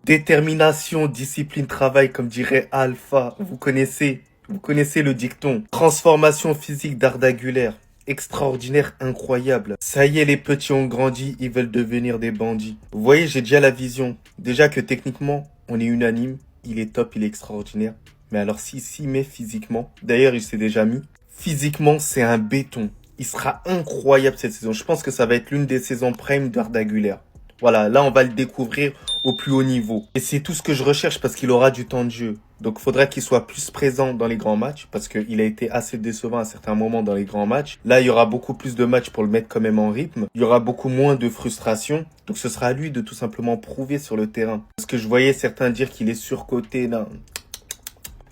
Détermination, discipline, travail, comme dirait Alpha. Vous connaissez le dicton. Transformation physique d'Arda Güler. Extraordinaire, incroyable. Ça y est, les petits ont grandi, ils veulent devenir des bandits. Vous voyez, j'ai déjà la vision. Déjà que techniquement, on est unanime. Il est top, il est extraordinaire. Mais alors s'il met physiquement, d'ailleurs il s'est déjà mis, physiquement c'est un béton. Il sera incroyable cette saison. Je pense que ça va être l'une des saisons prime d'Arda Güler. Voilà, là on va le découvrir au plus haut niveau. Et c'est tout ce que je recherche parce qu'il aura du temps de jeu. Donc il faudra qu'il soit plus présent dans les grands matchs parce qu'il a été assez décevant à certains moments dans les grands matchs. Là, il y aura beaucoup plus de matchs pour le mettre quand même en rythme. Il y aura beaucoup moins de frustration. Donc ce sera à lui de tout simplement prouver sur le terrain. Parce que je voyais certains dire qu'il est surcoté. Là.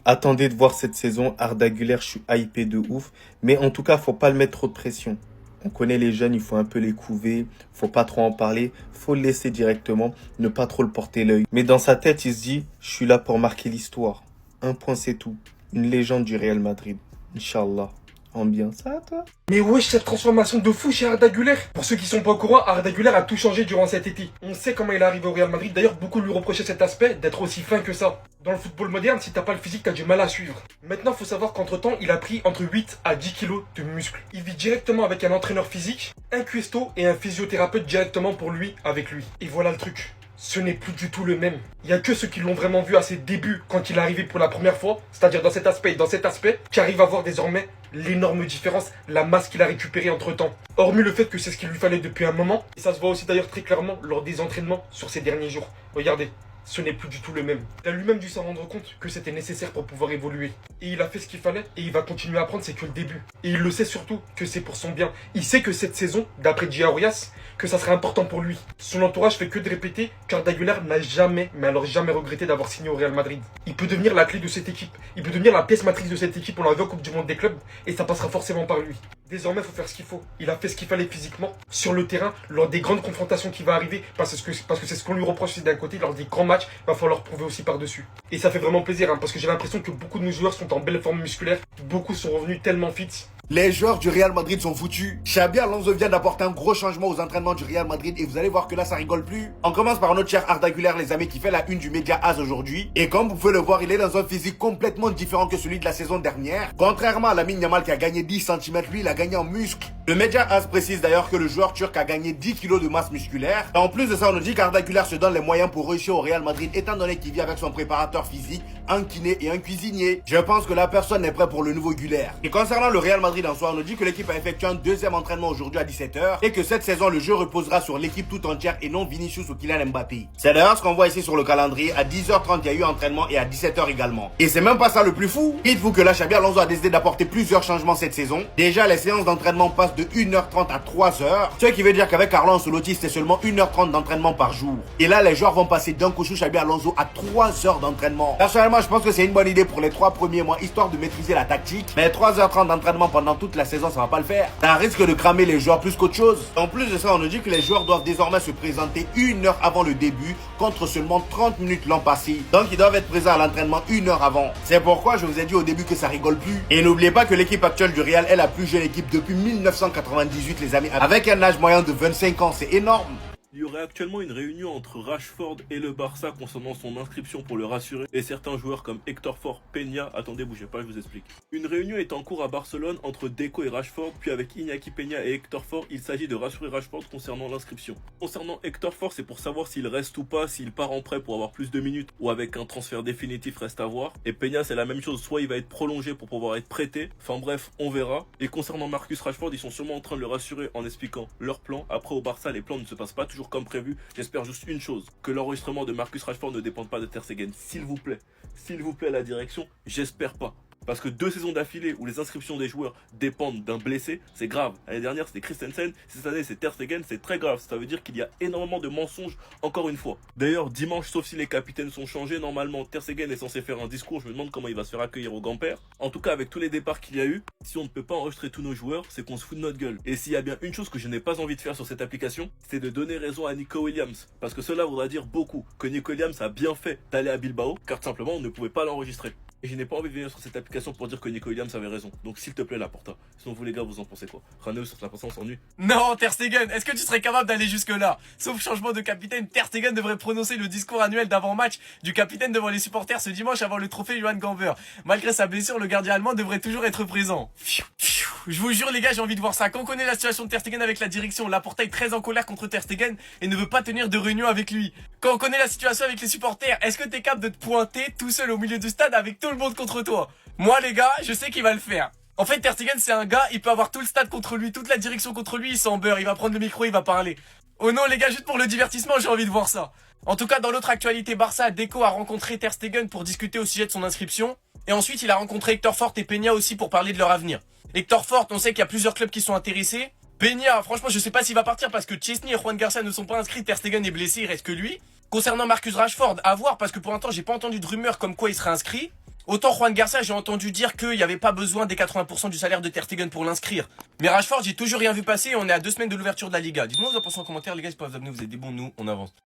Attendez de voir cette saison. Arda Güler, je suis hypé de ouf. Mais en tout cas, faut pas le mettre trop de pression. On connaît les jeunes, il faut un peu les couver, faut pas trop en parler, faut le laisser directement, ne pas trop le porter l'œil. Mais dans sa tête, il se dit, je suis là pour marquer l'histoire. Un point, c'est tout. Une légende du Real Madrid. Inch'Allah. Ambiance, ça toi? Mais wesh, cette transformation de fou chez Arda Güler. Pour ceux qui sont pas au courant, Arda Güler a tout changé durant cet été. On sait comment il est arrivé au Real Madrid. D'ailleurs, beaucoup lui reprochaient cet aspect d'être aussi fin que ça. Dans le football moderne, si t'as pas le physique, t'as du mal à suivre. Maintenant, faut savoir qu'entre temps, il a pris entre 8 à 10 kilos de muscles. Il vit directement avec un entraîneur physique, un cuistot et un physiothérapeute directement pour lui, avec lui. Et voilà le truc. Ce n'est plus du tout le même. Il y a que ceux qui l'ont vraiment vu à ses débuts quand il est arrivé pour la première fois, c'est-à-dire dans cet aspect et dans cet aspect, qui arrivent à voir désormais l'énorme différence, la masse qu'il a récupérée entre temps. Hormis le fait que c'est ce qu'il lui fallait depuis un moment, et ça se voit aussi d'ailleurs très clairement lors des entraînements sur ces derniers jours. Regardez. Ce n'est plus du tout le même. Il a lui-même dû s'en rendre compte que c'était nécessaire pour pouvoir évoluer. Et il a fait ce qu'il fallait et il va continuer à apprendre, c'est que le début. Et il le sait surtout que c'est pour son bien. Il sait que cette saison, d'après Gia Orias, que ça serait important pour lui. Son entourage fait que de répéter qu'Arda Güler n'a jamais, mais alors jamais regretté d'avoir signé au Real Madrid. Il peut devenir la clé de cette équipe. Il peut devenir la pièce matrice de cette équipe. On l'a vu en Coupe du Monde des clubs et ça passera forcément par lui. Désormais, il faut faire ce qu'il faut. Il a fait ce qu'il fallait physiquement, sur le terrain, lors des grandes confrontations qui vont arriver, parce que c'est ce qu'on lui reproche aussi d'un côté, lors des grands matchs, il va falloir prouver aussi par-dessus. Et ça fait vraiment plaisir, parce que j'ai l'impression que beaucoup de nos joueurs sont en belle forme musculaire, beaucoup sont revenus tellement fit. Les joueurs du Real Madrid sont foutus. Xabi Alonso vient d'apporter un gros changement aux entraînements du Real Madrid et vous allez voir que là ça rigole plus. On commence par notre cher Arda Güler les amis qui fait la une du média AS aujourd'hui. Et comme vous pouvez le voir, il est dans un physique complètement différent que celui de la saison dernière. Contrairement à Lamine Yamal qui a gagné 10 cm, lui il a gagné en muscle. Le média AS précise d'ailleurs que le joueur turc a gagné 10 kg de masse musculaire. Et en plus de ça, on nous dit qu'Arda Güler se donne les moyens pour réussir au Real Madrid étant donné qu'il vit avec son préparateur physique, un kiné et un cuisinier. Je pense que la personne est prête pour le nouveau Güler. Et concernant le Real Madrid en soi, on nous dit que l'équipe a effectué un deuxième entraînement aujourd'hui à 17h et que cette saison le jeu reposera sur l'équipe tout entière et non Vinicius ou Kylian Mbappé. C'est d'ailleurs ce qu'on voit ici sur le calendrier. À 10h30 il y a eu entraînement et à 17h également. Et c'est même pas ça le plus fou. Dites-vous que là Xabi Alonso a décidé d'apporter plusieurs changements cette saison. Déjà les séances d'entraînement passent de 1h30 à 3h, ce qui veut dire qu'avec Carlo Ancelotti c'était seulement 1h30 d'entraînement par jour. Et là les joueurs vont passer d'un coup sous Xabi Alonso à 3 heures d'entraînement. Personnellement je pense que c'est une bonne idée pour les 3 premiers mois histoire de maîtriser la tactique. Mais 3h30 d'entraînement pendant toute la saison ça va pas le faire. Ça risque de cramer les joueurs plus qu'autre chose. En plus de ça, on nous dit que les joueurs doivent désormais se présenter 1 heure avant le début, contre seulement 30 minutes l'an passé. Donc ils doivent être présents à l'entraînement 1 heure avant. C'est pourquoi je vous ai dit au début que ça rigole plus. Et n'oubliez pas que l'équipe actuelle du Real est la plus jeune équipe depuis 1998 les amis. Avec un âge moyen de 25 ans, c'est énorme. Il y aurait actuellement une réunion entre Rashford et le Barça concernant son inscription pour le rassurer et certains joueurs comme Hector Ford, Peña, attendez bougez pas je vous explique. Une réunion est en cours à Barcelone entre Deco et Rashford, puis avec Iñaki Peña et Hector Ford, il s'agit de rassurer Rashford concernant l'inscription. Concernant Hector Ford, c'est pour savoir s'il reste ou pas, s'il part en prêt pour avoir plus de minutes ou avec un transfert définitif reste à voir. Et Peña c'est la même chose, soit il va être prolongé pour pouvoir être prêté, enfin bref on verra. Et concernant Marcus Rashford, ils sont sûrement en train de le rassurer en expliquant leur plan. Après au Barça les plans ne se passent pas toujours comme prévu. J'espère juste une chose, que l'enregistrement de Marcus Rashford ne dépende pas de Ter Stegen. S'il vous plaît la direction, j'espère pas. Parce que 2 saisons d'affilée où les inscriptions des joueurs dépendent d'un blessé, c'est grave. L'année dernière c'était Christensen, cette année c'est Ter Stegen, c'est très grave. Ça veut dire qu'il y a énormément de mensonges encore une fois. D'ailleurs dimanche, sauf si les capitaines sont changés, normalement Ter Stegen est censé faire un discours. Je me demande comment il va se faire accueillir au Grand-Père. En tout cas avec tous les départs qu'il y a eu, si on ne peut pas enregistrer tous nos joueurs, c'est qu'on se fout de notre gueule. Et s'il y a bien une chose que je n'ai pas envie de faire sur cette application, c'est de donner raison à Nico Williams. Parce que cela voudra dire beaucoup, que Nico Williams a bien fait d'aller à Bilbao, car tout simplement on ne pouvait pas l'enregistrer. Et je n'ai pas envie de venir sur cette application pour dire que Nico Williams avait raison. Donc s'il te plaît, Laporta. Sinon vous les gars, vous en pensez quoi? Raneus sur la on s'ennuie. Non, Ter Stegen, est-ce que tu serais capable d'aller jusque-là? Sauf changement de capitaine, Ter Stegen devrait prononcer le discours annuel d'avant-match du capitaine devant les supporters ce dimanche avant le trophée Johan Gamper. Malgré sa blessure, le gardien allemand devrait toujours être présent. Je vous jure les gars, j'ai envie de voir ça. Quand on connaît la situation de Ter Stegen avec la direction, Laporta est très en colère contre Ter Stegen et ne veut pas tenir de réunion avec lui. Quand on connaît la situation avec les supporters, est-ce que t'es capable de te pointer tout seul au milieu du stade avec tout le monde contre toi? Moi les gars, je sais qu'il va le faire. En fait, Ter Stegen c'est un gars, il peut avoir tout le stade contre lui, toute la direction contre lui, il s'en beurre, il va prendre le micro, il va parler. Oh non les gars, juste pour le divertissement, j'ai envie de voir ça. En tout cas, dans l'autre actualité Barça, Deco a rencontré Ter Stegen pour discuter au sujet de son inscription. Et ensuite, il a rencontré Hector Fort et Peña aussi pour parler de leur avenir. Hector Fort, on sait qu'il y a plusieurs clubs qui sont intéressés. Peña, franchement, je sais pas s'il va partir parce que Chesney et Juan Garcia ne sont pas inscrits. Ter Stegen est blessé, il reste que lui. Concernant Marcus Rashford, à voir parce que pour l'instant, j'ai pas entendu de rumeurs comme quoi il serait inscrit. Autant Juan Garcia, j'ai entendu dire qu'il n'y avait pas besoin des 80% du salaire de Ter Stegen pour l'inscrire. Mais Rashford, j'ai toujours rien vu passer et on est à 2 semaines de l'ouverture de la Liga. Dites-moi vous en pensez en commentaire, les gars, si pas vous abonner, vous êtes des bons, nous, on avance.